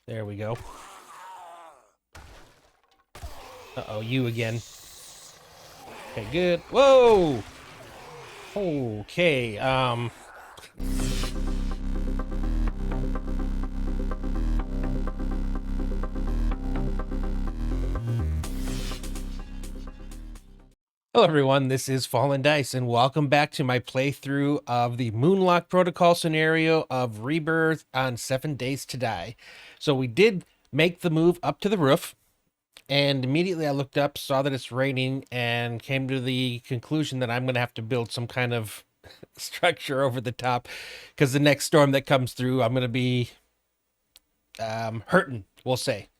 There we go. Uh-oh, you again. Okay, good. Whoa! Okay, hello everyone, this is Fallen Dice, and welcome back to my playthrough of the Moonlock Protocol scenario of Rebirth on 7 Days to Die. So we did make the move up to the roof, and immediately I looked up, saw that it's raining, and came to the conclusion that I'm going to have to build some kind of structure over the top, because the next storm that comes through, I'm going to be hurting, we'll say.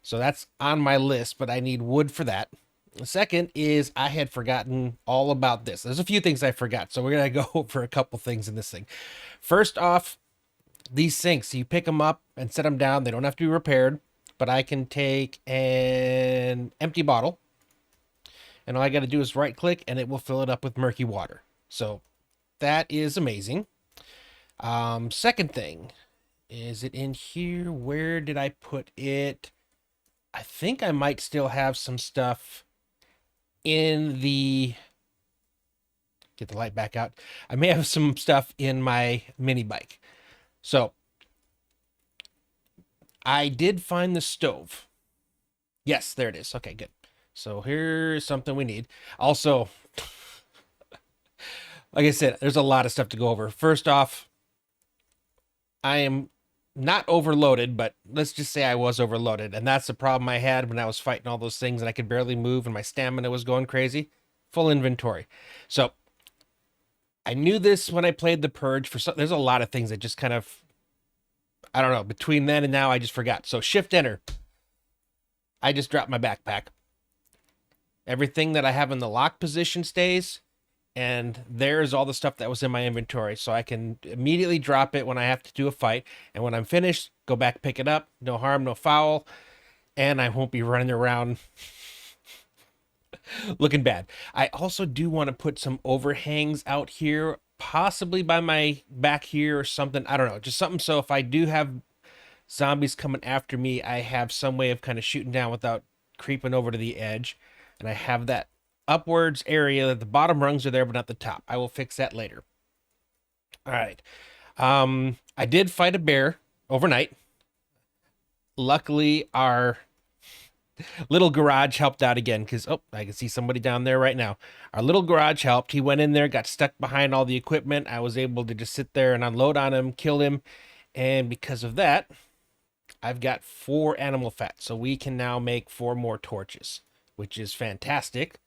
So that's on my list, but I need wood for that. The second is I had forgotten all about this. There's a few things I forgot, so we're going to go over a couple things in this thing. First off, these sinks, you pick them up and set them down. They don't have to be repaired, but I can take an empty bottle, and all I got to do is right click and it will fill it up with murky water. So that is amazing. Second thing, is it in here? Where did I put it? I think I might still have some stuff in the... Get the light back out. I may have some stuff in my mini bike. So I did find the stove. Yes, there it is. Okay, good. So here's something we need. Also, like I said, there's a lot of stuff to go over. First off, I am not overloaded, but let's just say I was overloaded. And that's the problem I had when I was fighting all those things and I could barely move and my stamina was going crazy. Full inventory. So I knew this when I played the Purge. There's a lot of things that just kind of, I don't know, between then and now I just forgot. So shift enter. I just dropped my backpack. Everything that I have in the lock position stays. And there's all the stuff that was in my inventory. So I can immediately drop it when I have to do a fight. And when I'm finished, go back, pick it up. No harm, no foul. And I won't be running around looking bad. I also do want to put some overhangs out here, possibly by my back here or something. I don't know, just something so if I do have zombies coming after me, I have some way of kind of shooting down without creeping over to the edge. And I have that upwards area. The bottom rungs are there, but not the top. I will fix that later. All right. I did fight a bear overnight. Luckily, our little garage helped out again because, oh, I can see somebody down there right now. Our little garage helped. He went in there, got stuck behind all the equipment. I was able to just sit there and unload on him, kill him. And because of that, I've got 4 animal fat. So we can now make 4 more torches, which is fantastic.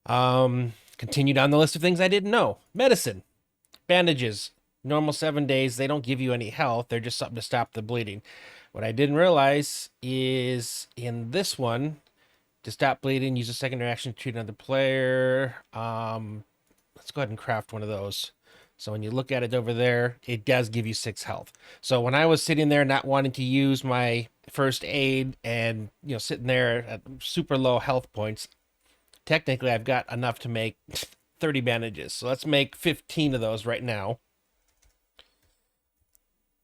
Continued on the list of things I didn't know. Medicine, bandages, normal 7 days. They don't give you any health. They're just something to stop the bleeding. What I didn't realize is in this one, to stop bleeding, use a secondary action to treat another player. Let's go ahead and craft one of those. So when you look at it over there, it does give you 6 health. So when I was sitting there not wanting to use my first aid and, you know, sitting there at super low health points, technically I've got enough to make 30 bandages. So let's make 15 of those right now.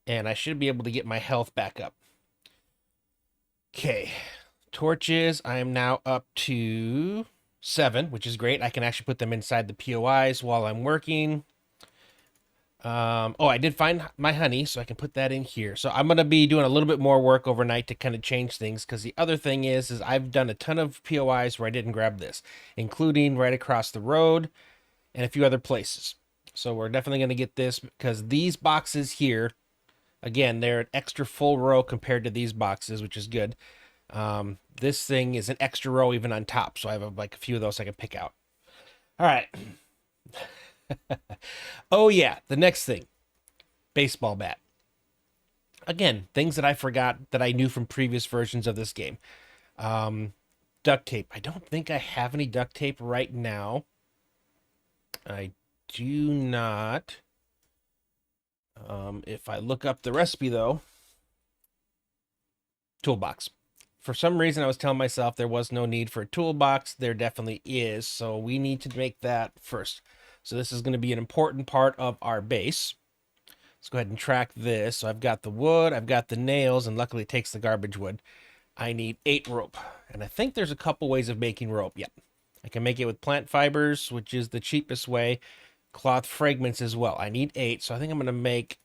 And I should be able to get my health back up. Okay. Torches, I am now up to 7, which is great. I can actually put them inside the POIs while I'm working. Oh, I did find my honey, so I can put that in here. So I'm going to be doing a little bit more work overnight to kind of change things, because the other thing is I've done a ton of POIs where I didn't grab this, including right across the road and a few other places. So we're definitely going to get this, because these boxes here, again, they're an extra full row compared to these boxes, which is good. This thing is an extra row even on top, so I have like a few of those I can pick out. All right. Oh yeah, the next thing, baseball bat. Again, things that I forgot that I knew from previous versions of this game. Duct tape. I don't think I have any duct tape right now. I do not. If I look up the recipe though, toolbox. For some reason, I was telling myself there was no need for a toolbox. There definitely is, so we need to make that first. So this is going to be an important part of our base. Let's go go ahead and track this. So I've got the wood, I've got the nails, and luckily it takes the garbage wood. I need 8 rope. And I think there's a couple ways of making rope. Yep. I can make it with plant fibers, which is the cheapest way. Cloth fragments as well. I need 8, so I think I'm going to make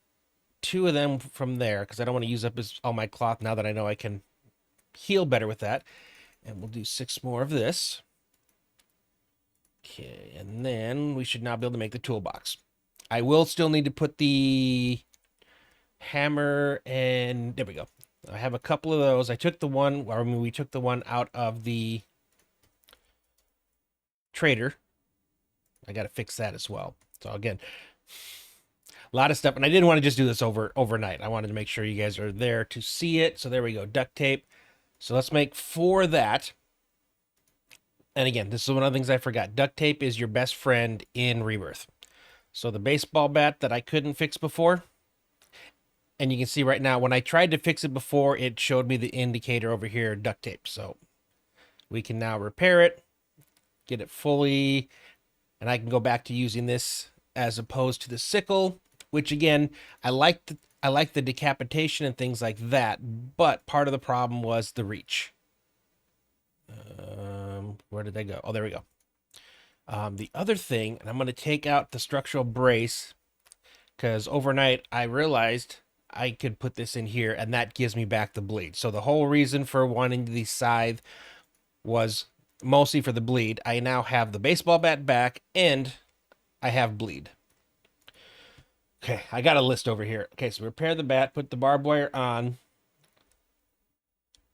2 of them from there because I don't want to use up all my cloth now that I know I can heal better with that. And we'll do 6 more of this. Okay, and then we should now be able to make the toolbox. I will still need to put the hammer and there we go. I have a couple of those. I took the one, or I mean, we took the one out of the trader. I got to fix that as well. So again, a lot of stuff, and I didn't want to just do this overnight. I wanted to make sure you guys are there to see it. So there we go, duct tape. So let's make 4 of that. And again, this is one of the things I forgot. Duct tape is your best friend in Rebirth. So the baseball bat that I couldn't fix before, and you can see right now, when I tried to fix it before, it showed me the indicator over here, duct tape. So we can now repair it, get it fully, and I can go back to using this as opposed to the sickle, which again, I like the decapitation and things like that, but part of the problem was the reach. Where did they go? Oh, there we go. The other thing, and I'm going to take out the structural brace because overnight I realized I could put this in here and that gives me back the bleed. So the whole reason for wanting the scythe was mostly for the bleed. I now have the baseball bat back and I have bleed. Okay, I got a list over here. Okay, so repair the bat, put the barbed wire on.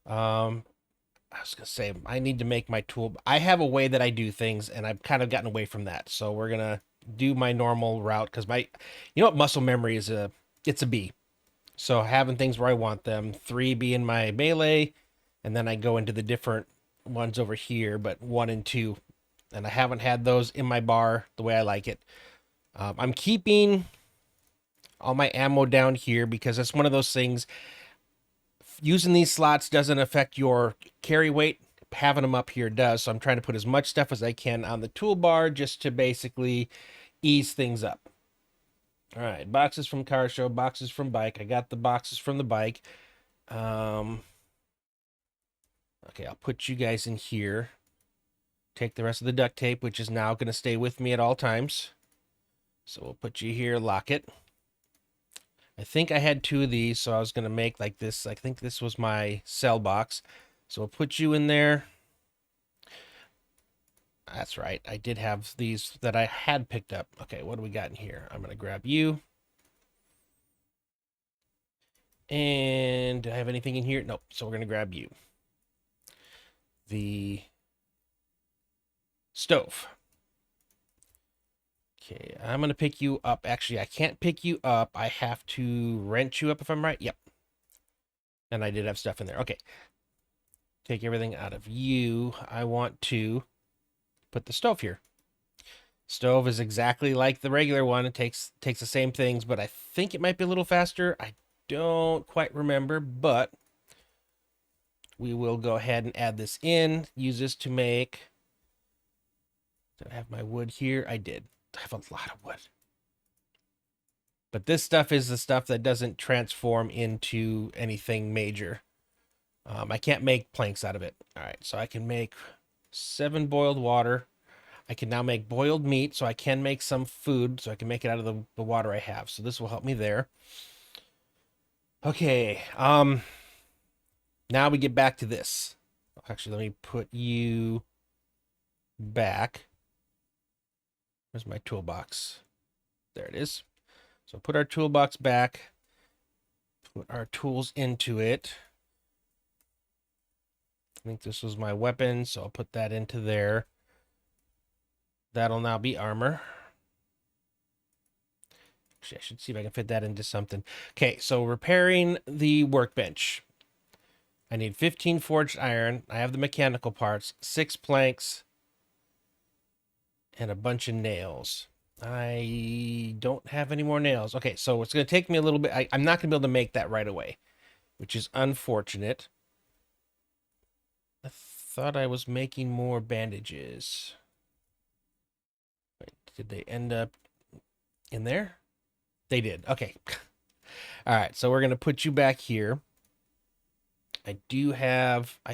I was gonna say I need to make my tool. I have a way that I do things, and I've kind of gotten away from that. So we're gonna do my normal route because you know what, muscle memory is it's a B. So having things where I want them, 3 being my melee, and then I go into the different ones over here, but 1 and 2, and I haven't had those in my bar the way I like it. I'm keeping all my ammo down here because it's one of those things. Using these slots doesn't affect your carry weight. Having them up here does. So I'm trying to put as much stuff as I can on the toolbar just to basically ease things up. All right, boxes from car show, boxes from bike. I got the boxes from the bike. Okay, I'll put you guys in here. Take the rest of the duct tape, which is now going to stay with me at all times. So we'll put you here, lock it. I think I had 2 of these, so I was going to make like this. I think this was my cell box. So we'll put you in there. That's right. I did have these that I had picked up. Okay, what do we got in here? I'm going to grab you. And do I have anything in here? Nope. So we're going to grab you. The stove. Okay, I'm going to pick you up. Actually, I can't pick you up. I have to wrench you up if I'm right. Yep. And I did have stuff in there. Okay. Take everything out of you. I want to put the stove here. Stove is exactly like the regular one. It takes the same things, but I think it might be a little faster. I don't quite remember, but we will go ahead and add this in. Use this to make... Did I have my wood here? I did. I have a lot of wood. But this stuff is the stuff that doesn't transform into anything major. I can't make planks out of it. All right, so I can make 7 boiled water. I can now make boiled meat, so I can make some food, so I can make it out of the water I have. So this will help me there. Okay, now we get back to this. Actually, let me put you back. Where's my toolbox? There it is. So put our toolbox back. Put our tools into it. I think this was my weapon, so I'll put that into there. That'll now be armor. Actually, I should see if I can fit that into something. Okay, so repairing the workbench. I need 15 forged iron. I have the mechanical parts, 6 planks, and a bunch of nails. I don't have any more nails. Okay, so it's going to take me a little bit. I'm not going to be able to make that right away, which is unfortunate. I thought I was making more bandages. Wait, did they end up in there? They did. Okay. All right, so we're going to put you back here. I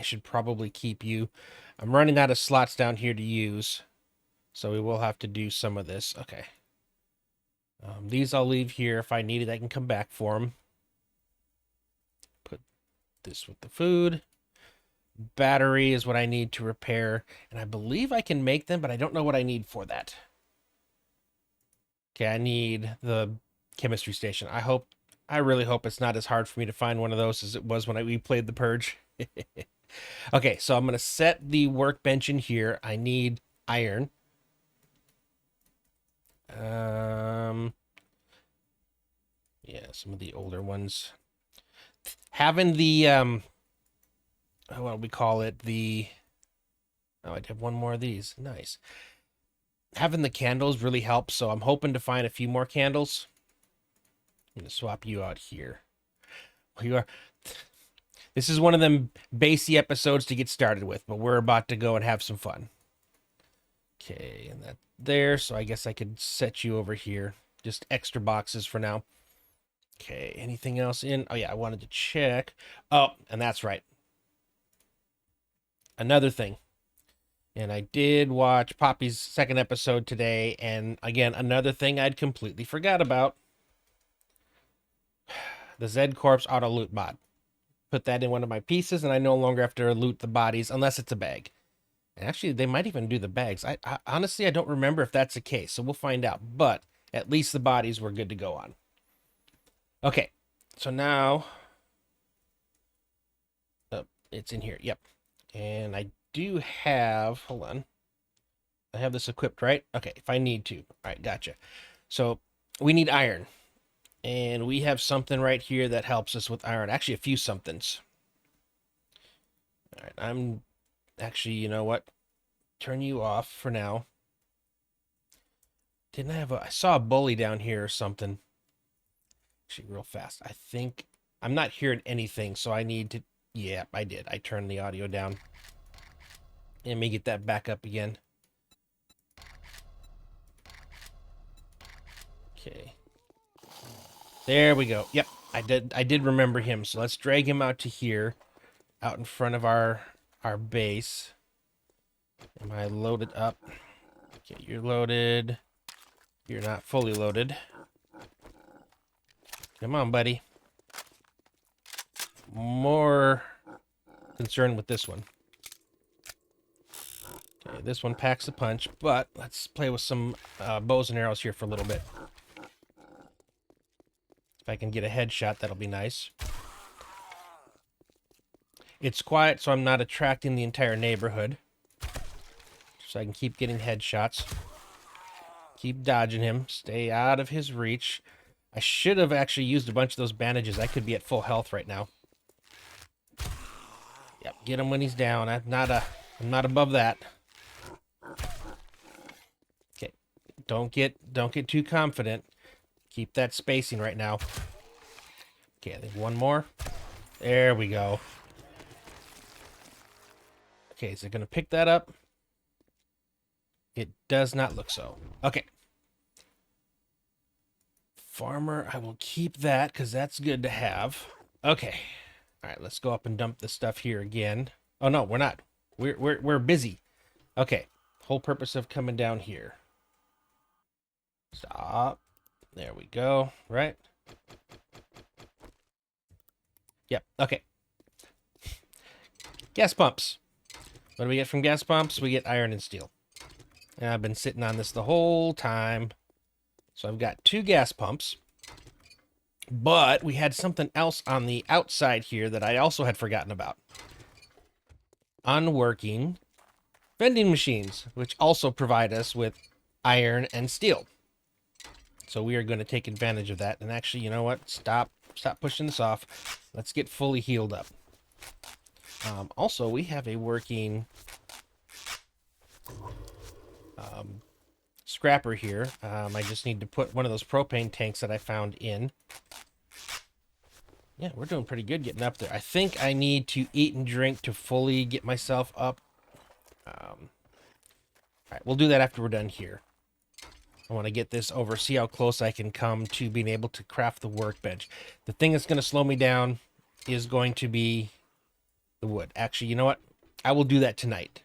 should probably keep you. I'm running out of slots down here to use, so we will have to do some of this. Okay. These I'll leave here. If I need it, I can come back for them. Put this with the food. Battery is what I need to repair, and I believe I can make them, but I don't know what I need for that. Okay, I need the chemistry station. I really hope it's not as hard for me to find one of those as it was when we played the Purge. Okay, so I'm going to set the workbench in here. I need iron. Yeah, some of the older ones. Having the, what do we call it? Oh, I'd have one more of these. Nice. Having the candles really helps, so I'm hoping to find a few more candles. I'm going to swap you out here. This is one of them basey episodes to get started with, but we're about to go and have some fun. Okay, and that there, so I guess I could set you over here. Just extra boxes for now. Okay, anything else in? Oh, yeah, I wanted to check. Oh, and that's right. Another thing. And I did watch Poppy's second episode today, and again, another thing I'd completely forgot about. The Z Corp's auto loot bot. Put that in one of my pieces, and I no longer have to loot the bodies unless it's a bag. And actually, they might even do the bags. I honestly, I don't remember if that's the case, so we'll find out. But at least the bodies were good to go on. Okay, so now it's in here. Yep, and I do have. Hold on, I have this equipped, right? Okay, if I need to. All right, gotcha. So we need iron. And we have something right here that helps us with iron. Actually, a few somethings. All right, I'm actually, you know what? Turn you off for now. Didn't I have I saw a bully down here or something. Actually, real fast. I think I'm not hearing anything, so I need to. Yeah, I did. I turned the audio down. Let me get that back up again. Okay. There we go. Yep, I did remember him. So let's drag him out to here, out in front of our base. Am I loaded up? Okay, you're loaded. You're not fully loaded. Come on, buddy. More concerned with this one. Okay, this one packs a punch, but let's play with some bows and arrows here for a little bit. If I can get a headshot, that'll be nice. It's quiet, so I'm not attracting the entire neighborhood. So I can keep getting headshots. Keep dodging him. Stay out of his reach. I should have actually used a bunch of those bandages. I could be at full health right now. Yep, get him when he's down. I'm not above that. Okay, don't get too confident. Keep that spacing right now. Okay, I think one more. There we go. Okay, is it going to pick that up? It does not look so. Okay. Farmer, I will keep that because that's good to have. Okay. All right, let's go up and dump this stuff here again. Oh, no, we're not. We're busy. Okay. Whole purpose of coming down here. Stop. There we go. Right? Yep. Okay. Gas pumps. What do we get from gas pumps? We get iron and steel. And I've been sitting on this the whole time. So I've got 2 gas pumps. But we had something else on the outside here that I also had forgotten about. Unworking vending machines, which also provide us with iron and steel. So we are going to take advantage of that. And actually, you know what? Stop pushing this off. Let's get fully healed up. Also, we have a working scrapper here. I just need to put one of those propane tanks that I found in. Yeah, we're doing pretty good getting up there. I think I need to eat and drink to fully get myself up. All right, we'll do that after we're done here. I want to get this over, see how close I can come to being able to craft the workbench. The thing that's going to slow me down is going to be the wood. Actually, you know what? I will do that tonight,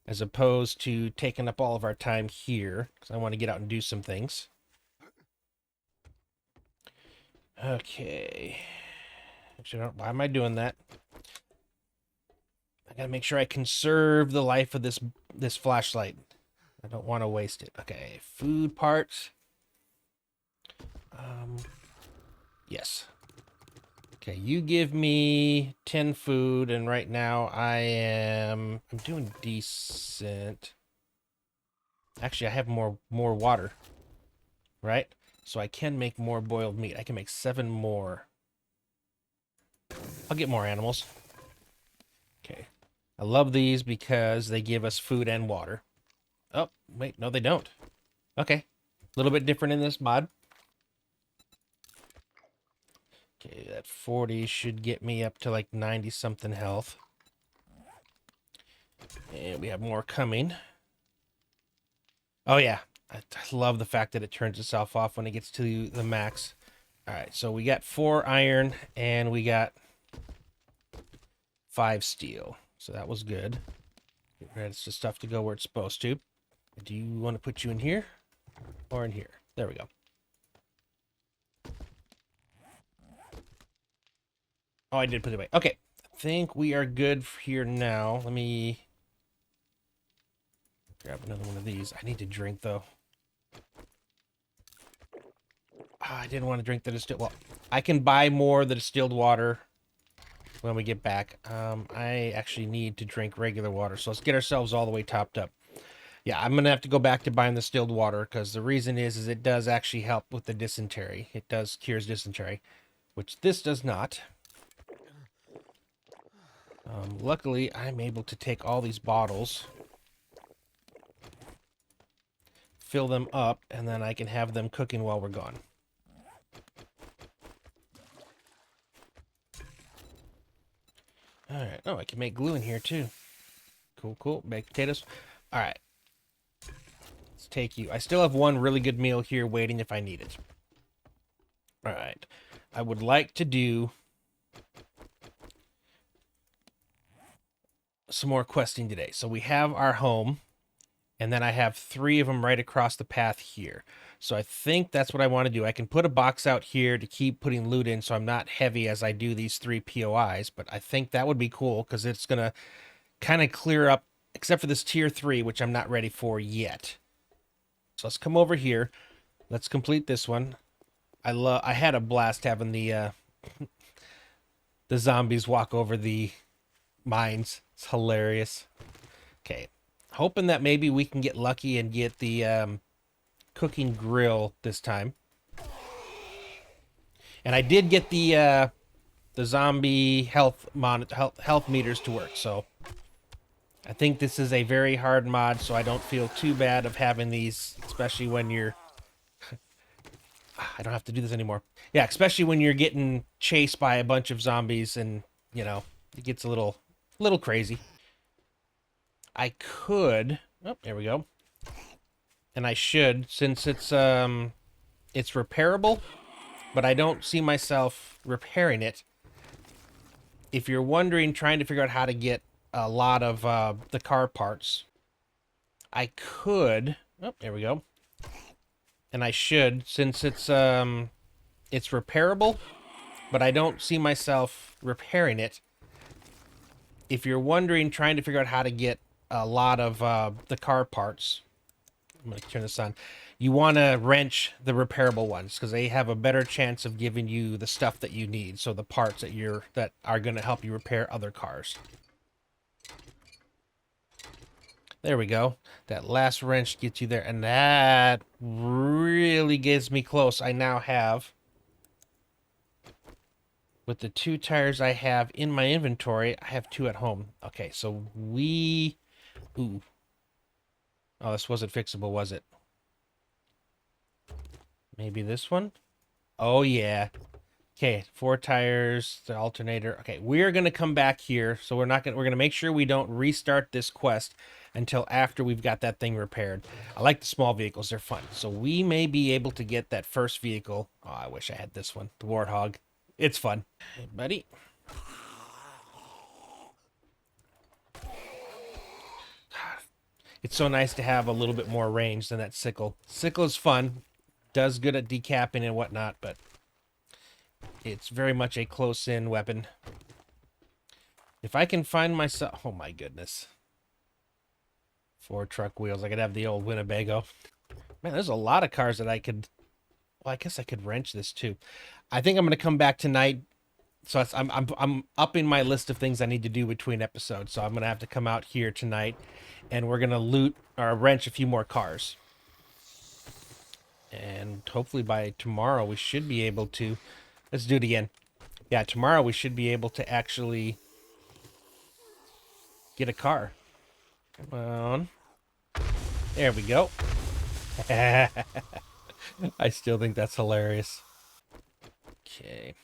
as opposed to taking up all of our time here, because I want to get out and do some things. Okay. Actually, why am I doing that? I gotta make sure I conserve the life of this flashlight. I don't want to waste it. Okay, food parts. Yes. Okay, you give me 10 food, and right now I'm doing decent. Actually, I have more water, right? So I can make more boiled meat. I can make 7 more. I'll get more animals. Okay. I love these because they give us food and water. Oh, wait, no, they don't. Okay. A little bit different in this mod. Okay, that 40 should get me up to like 90 something health. And we have more coming. Oh yeah, I love the fact that it turns itself off when it gets to the max. All right, so we got 4 iron and we got 5 steel. So that was good. Get rid of the stuff to go where it's supposed to. Do you want to put you in here or in here? There we go. Oh, I did put it away. Okay, I think we are good here now. Let me grab another one of these. I need to drink, though. I didn't want to drink the distilled. Well, I can buy more of the distilled water when we get back. I actually need to drink regular water, so let's get ourselves all the way topped up. Yeah, I'm gonna have to go back to buying the distilled water because the reason is it does actually help with the dysentery. It does cures dysentery, which this does not. Luckily, I'm able to take all these bottles, fill them up, and then I can have them cooking while we're gone. All right. Oh, I can make glue in here too. Cool, cool. Baked potatoes. All right. Let's take you. I still have one really good meal here waiting if I need it. All right. I would like to do some more questing today. So we have our home, and then I have 3 of them right across the path here. So I think that's what I want to do. I can put a box out here to keep putting loot in so I'm not heavy as I do these 3 POIs, but I think that would be cool because it's going to kind of clear up, except for this tier 3, which I'm not ready for yet. So let's come over here. Let's complete this one. I had a blast having the zombies walk over the mines. It's hilarious. Okay. Hoping that maybe we can get lucky and get the cooking grill this time. And I did get the zombie health meters to work, so I think this is a very hard mod, so I don't feel too bad of having these, especially when you're I don't have to do this anymore. Yeah, especially when you're getting chased by a bunch of zombies and, you know, it gets a little crazy. I could, oh, there we go. And I should, since it's repairable, but I don't see myself repairing it. If you're wondering, trying to figure out how to get a lot of the car parts, I could, oh, there we go. And I should, since it's repairable, but I don't see myself repairing it. If you're wondering, trying to figure out how to get a lot of the car parts, I'm going to turn this on. You want to wrench the repairable ones because they have a better chance of giving you the stuff that you need. So the parts that are going to help you repair other cars. There we go. That last wrench gets you there, and that really gets me close. I now have, with the 2 tires I have in my inventory, I have 2 at home. Okay, so ooh. Oh, this wasn't fixable, was it? Maybe this one? Oh, yeah. Okay, 4 tires, the alternator. Okay, we're gonna come back here, so we're gonna make sure we don't restart this quest until after we've got that thing repaired. I like the small vehicles, they're fun. So we may be able to get that first vehicle. Oh, I wish I had this one, the Warthog. It's fun. Hey, buddy. It's so nice to have a little bit more range than that sickle. Sickle is fun, does good at decapping and whatnot, but it's very much a close-in weapon. If I can find myself... Oh, my goodness. 4 truck wheels. I could have the old Winnebago. Man, there's a lot of cars that I could... Well, I guess I could wrench this, too. I think I'm going to come back tonight. So I'm upping my list of things I need to do between episodes. So I'm going to have to come out here tonight, and we're going to loot or wrench a few more cars. And hopefully by tomorrow we should be able to... Let's do it again. Yeah, tomorrow we should be able to actually get a car. Come on. There we go. I still think that's hilarious. Okay.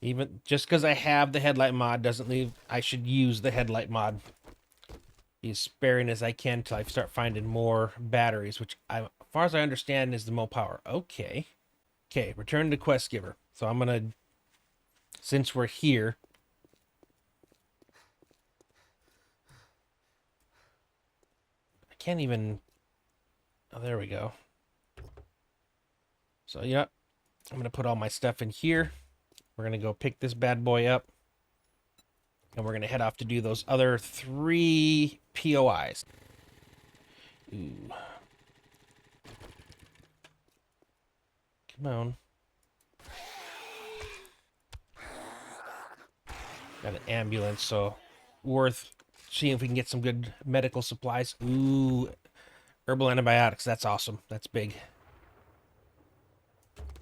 Even just because I have the headlight mod doesn't mean I should use the headlight mod. Be as sparing as I can until I start finding more batteries, which, as far as I understand, is the more power. Okay. Okay, return to quest giver. So I'm going to, since we're here, I can't even, oh, there we go. So, yeah, I'm going to put all my stuff in here. We're going to go pick this bad boy up. And we're going to head off to do those other 3 POIs. Ooh. Come on. Got an ambulance, so worth seeing if we can get some good medical supplies. Ooh, herbal antibiotics. That's awesome. That's big.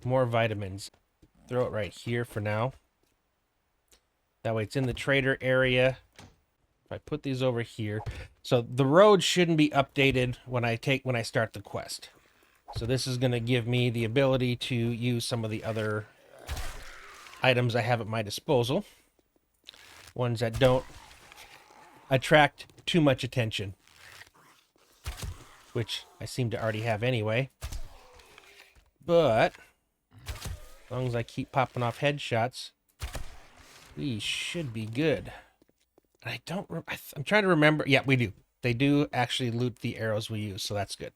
More vitamins. Throw it right here for now. That way it's in the trader area. If I put these over here. So the road shouldn't be updated when I start the quest. So this is going to give me the ability to use some of the other items I have at my disposal. Ones that don't attract too much attention. Which I seem to already have anyway. But as long as I keep popping off headshots, we should be good. I don't... I'm trying to remember. Yeah, we do. They do actually loot the arrows we use, so that's good.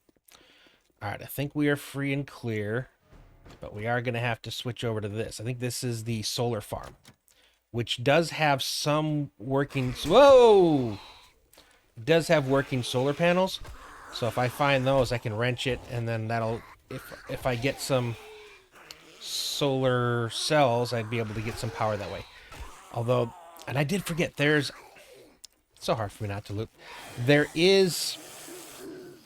Alright, I think we are free and clear. But we are going to have to switch over to this. I think this is the solar farm. Which does have some working... Whoa! It does have working solar panels. So if I find those, I can wrench it, and then that'll... If I get some solar cells, I'd be able to get some power that way. Although, and I did forget, there's... It's so hard for me not to loot. There is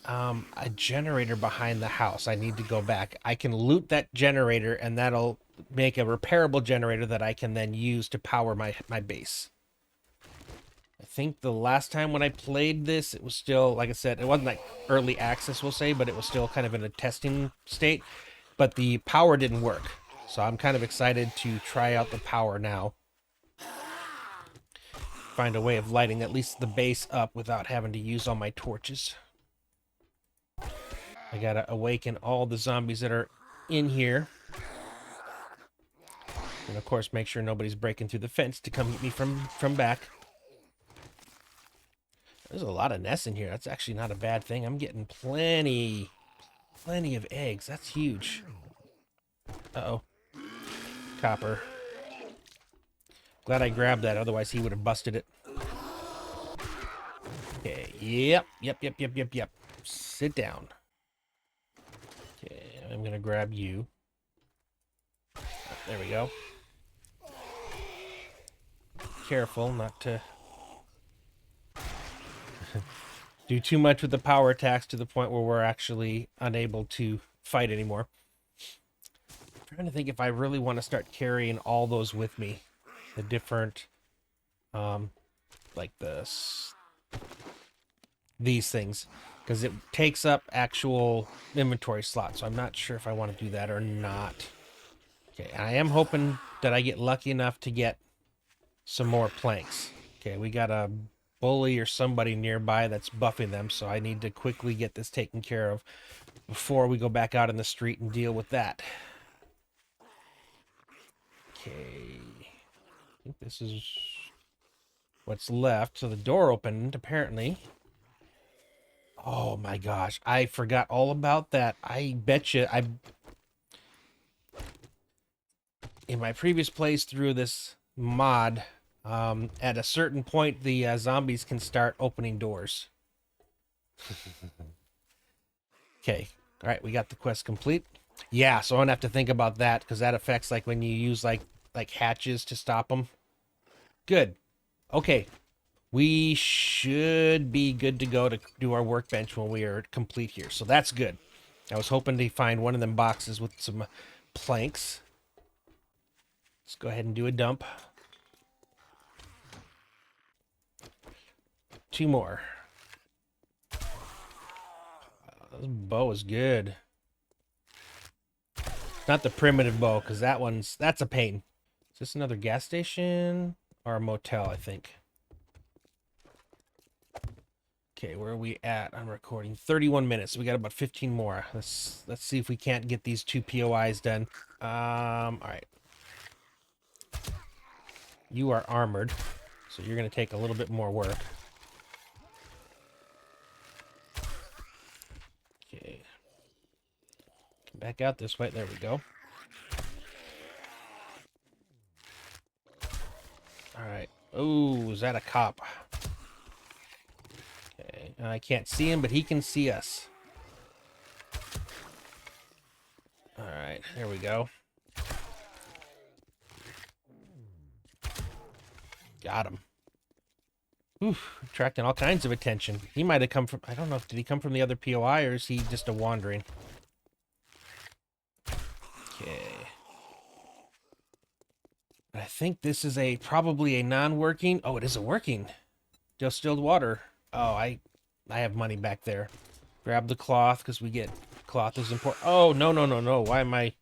a generator behind the house. I need to go back. I can loot that generator, and that'll make a repairable generator that I can then use to power my base. I think the last time when I played this, it was still, like I said, it wasn't like early access, we'll say, but it was still kind of in a testing state. But the power didn't work. So I'm kind of excited to try out the power now. Find a way of lighting at least the base up without having to use all my torches. I gotta awaken all the zombies that are in here. And of course make sure nobody's breaking through the fence to come get me from back. There's a lot of nests in here. That's actually not a bad thing. I'm getting plenty of eggs. That's huge. Uh-oh. Copper. Glad I grabbed that, otherwise he would have busted it. Okay, yep. Sit down. Okay, I'm gonna grab you. There we go. Careful not to do too much with the power attacks to the point where we're actually unable to fight anymore. I'm trying to think if I really want to start carrying all those with me. The different, like these things. Because it takes up actual inventory slots. So I'm not sure if I want to do that or not. Okay, I am hoping that I get lucky enough to get some more planks. Okay, we got a bully or somebody nearby that's buffing them, so I need to quickly get this taken care of before we go back out in the street and deal with that. Okay. I think this is what's left. So the door opened, apparently. Oh my gosh, I forgot all about that. I bet you in my previous playthrough this mod, at a certain point, the zombies can start opening doors. Okay, all right, we got the quest complete. Yeah, so I'm gonna have to think about that because that affects like when you use like hatches to stop them. Good. Okay, we should be good to go to do our workbench when we are complete here. So that's good. I was hoping to find one of them boxes with some planks. Let's go ahead and do a dump. 2 more. This bow is good. Not the primitive bow, because that's a pain. Is this another gas station or a motel, I think? Okay, where are we at? I'm recording 31 minutes. So we got about 15 more. Let's see if we can't get these 2 POIs done. All right. You are armored, so you're going to take a little bit more work. Okay. Come back out this way. There we go. All right. Oh, is that a cop? Okay. I can't see him, but he can see us. All right. There we go. Got him. Oof, attracting all kinds of attention. He might have come from, I don't know, did he come from the other POI or is he just a wandering? Okay. I think this is probably a non-working, oh, it is a working distilled water. Oh, I have money back there. Grab the cloth because we get cloth is important. Oh, no. Why am I,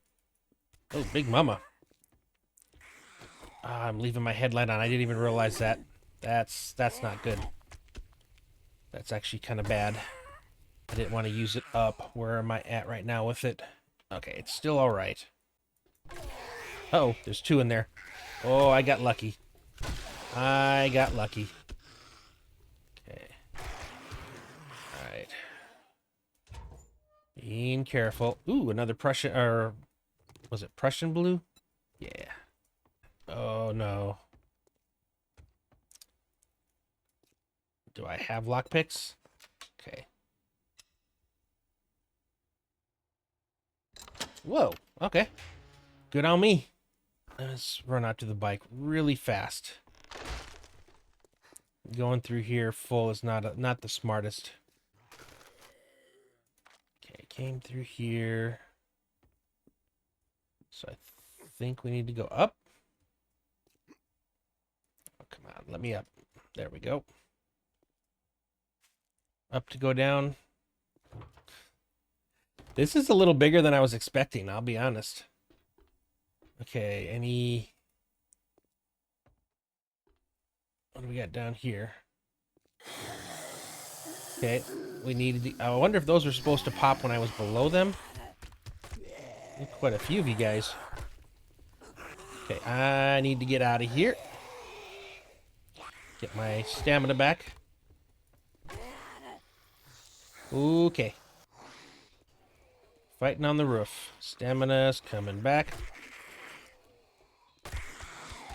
oh, big mama. I'm leaving my headlight on. I didn't even realize that. That's not good. That's actually kind of bad. I didn't want to use it up. Where am I at right now with it? Okay, it's still all right. Uh-oh, there's 2 in there. Oh, I got lucky. I got lucky. Okay. All right. Being careful. Ooh, another Prussian, or was it Prussian blue? Yeah. Oh, no. Do I have lockpicks? Okay. Whoa, okay. Good on me. Let's run out to the bike really fast. Going through here full is not the smartest. Okay, came through here. So I think we need to go up. Oh, come on, let me up. There we go. Up to go down. This is a little bigger than I was expecting, I'll be honest. Okay, what do we got down here? Okay, we needed I wonder if those were supposed to pop when I was below them. Quite a few of you guys. Okay, I need to get out of here. Get my stamina back. Okay. Fighting on the roof. Stamina's coming back.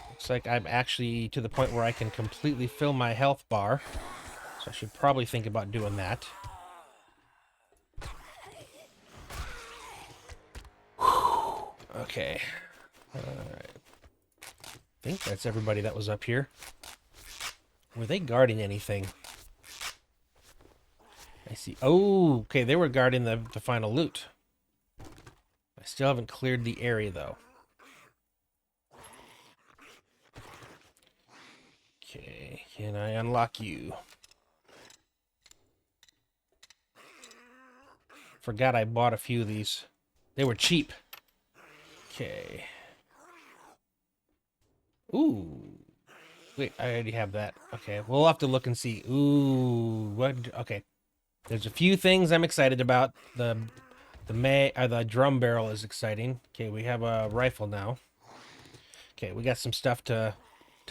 Looks like I'm actually to the point where I can completely fill my health bar. So I should probably think about doing that. Okay. Alright. I think that's everybody that was up here. Were they guarding anything? I see. Oh, okay. They were guarding the final loot. I still haven't cleared the area, though. Okay. Can I unlock you? Forgot I bought a few of these. They were cheap. Okay. Ooh. Wait, I already have that. Okay, we'll have to look and see. Ooh, what? Okay, there's a few things I'm excited about. The drum barrel is exciting. Okay, we have a rifle now. Okay, we got some stuff to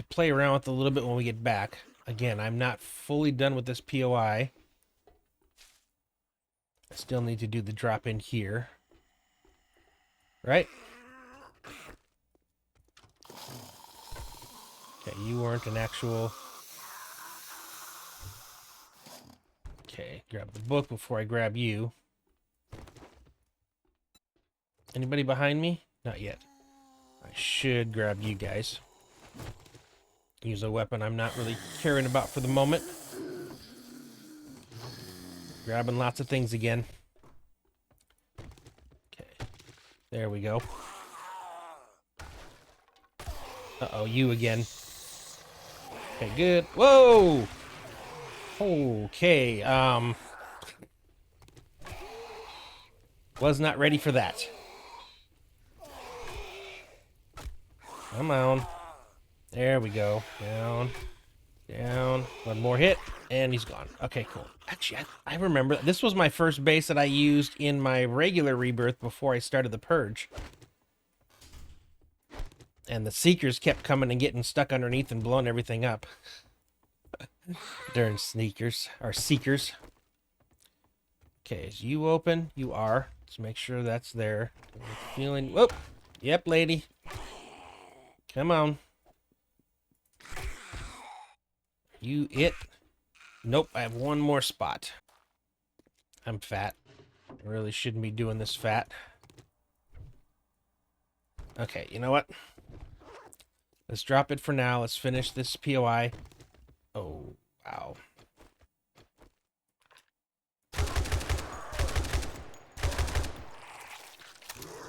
play around with a little bit when we get back. Again, I'm not fully done with this POI. I still need to do the drop in here. Right? Okay, you weren't an actual... Okay, grab the book before I grab you. Anybody behind me? Not yet. I should grab you guys. Use a weapon I'm not really caring about for the moment. Grabbing lots of things again. Okay. There we go. Uh-oh, you again. Okay, good. Whoa! Okay, was not ready for that. Come on. There we go. Down. Down. One more hit, and he's gone. Okay, cool. Actually, I remember. This was my first base that I used in my regular Rebirth before I started the Purge. And the Seekers kept coming and getting stuck underneath and blowing everything up. Darn sneakers. Or Seekers. Okay, is you open? You are. Let's make sure that's there. Feeling... Whoop! Yep, lady. Come on. You it? Nope, I have one more spot. I'm fat. I really shouldn't be doing this fat. Okay, you know what? Let's drop it for now. Let's finish this POI. Oh, wow.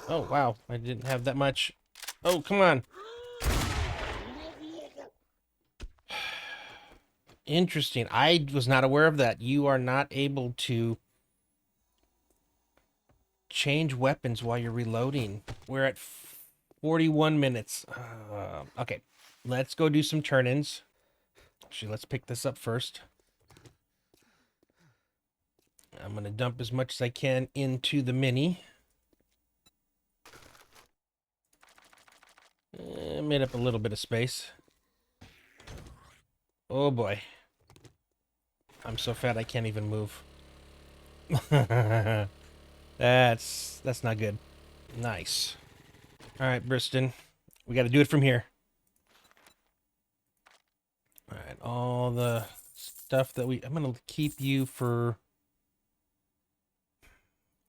Oh, wow. I didn't have that much. Oh, come on. Interesting. I was not aware of that. You are not able to change weapons while you're reloading. We're at 41 minutes. Okay, let's go do some turn-ins. Actually, let's pick this up first. I'm going to dump as much as I can into the mini. Made up a little bit of space. Oh boy. I'm so fat I can't even move. That's not good. Nice. All right, Briston. We got to do it from here. All right, all the stuff that I'm going to keep you for...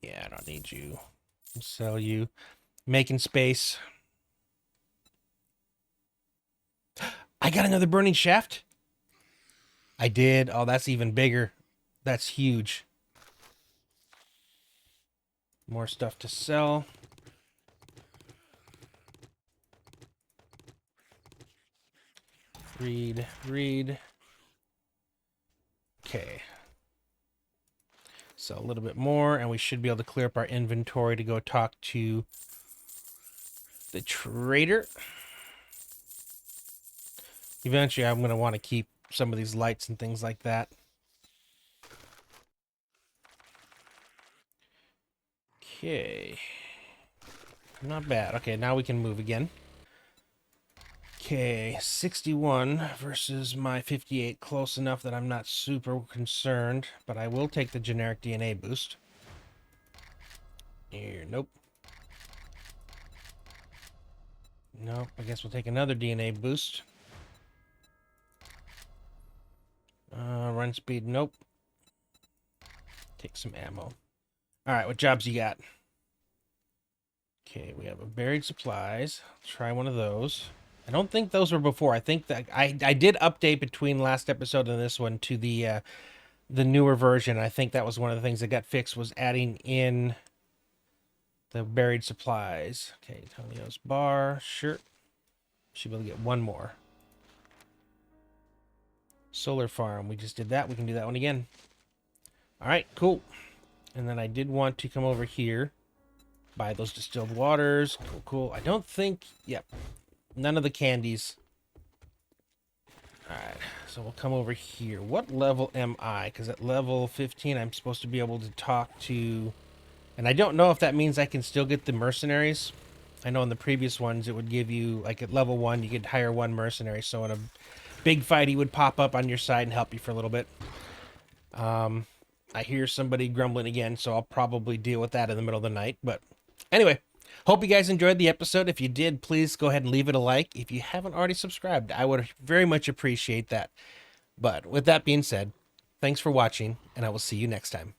Yeah, I don't need you. Sell you. Making space. I got another burning shaft. I did. Oh, that's even bigger. That's huge. More stuff to sell. Read. Okay. So a little bit more, and we should be able to clear up our inventory to go talk to the trader. Eventually, I'm going to want to keep some of these lights and things like that. Okay. Not bad. Okay, now we can move again. Okay, 61 versus my 58. Close enough that I'm not super concerned, but I will take the generic DNA boost. Here, nope. Nope, I guess we'll take another DNA boost. Run speed, nope. Take some ammo. Alright, what jobs you got? Okay, we have a buried supplies. Try one of those. I don't think those were before. I think that I did update between last episode and this one to the newer version. I think that was one of the things that got fixed, was adding in the buried supplies. Okay, Tonio's bar, sure. Should be able to get one more. Solar farm, we just did that. We can do that one again. All right, cool. And then I did want to come over here, buy those distilled waters. Cool. I don't think, yep. None of the candies Alright, so we'll come over here. What level am I? Because at level 15, I'm supposed to be able to talk to... And I don't know if that means I can still get the mercenaries. I know in the previous ones, it would give you, like at level 1, you could hire 1 mercenary. So in a big fight, he would pop up on your side and help you for a little bit. I hear somebody grumbling again, so I'll probably deal with that in the middle of the night. But anyway, hope you guys enjoyed the episode. If you did, please go ahead and leave it a like. If you haven't already subscribed, I would very much appreciate that. But with that being said, thanks for watching, and I will see you next time.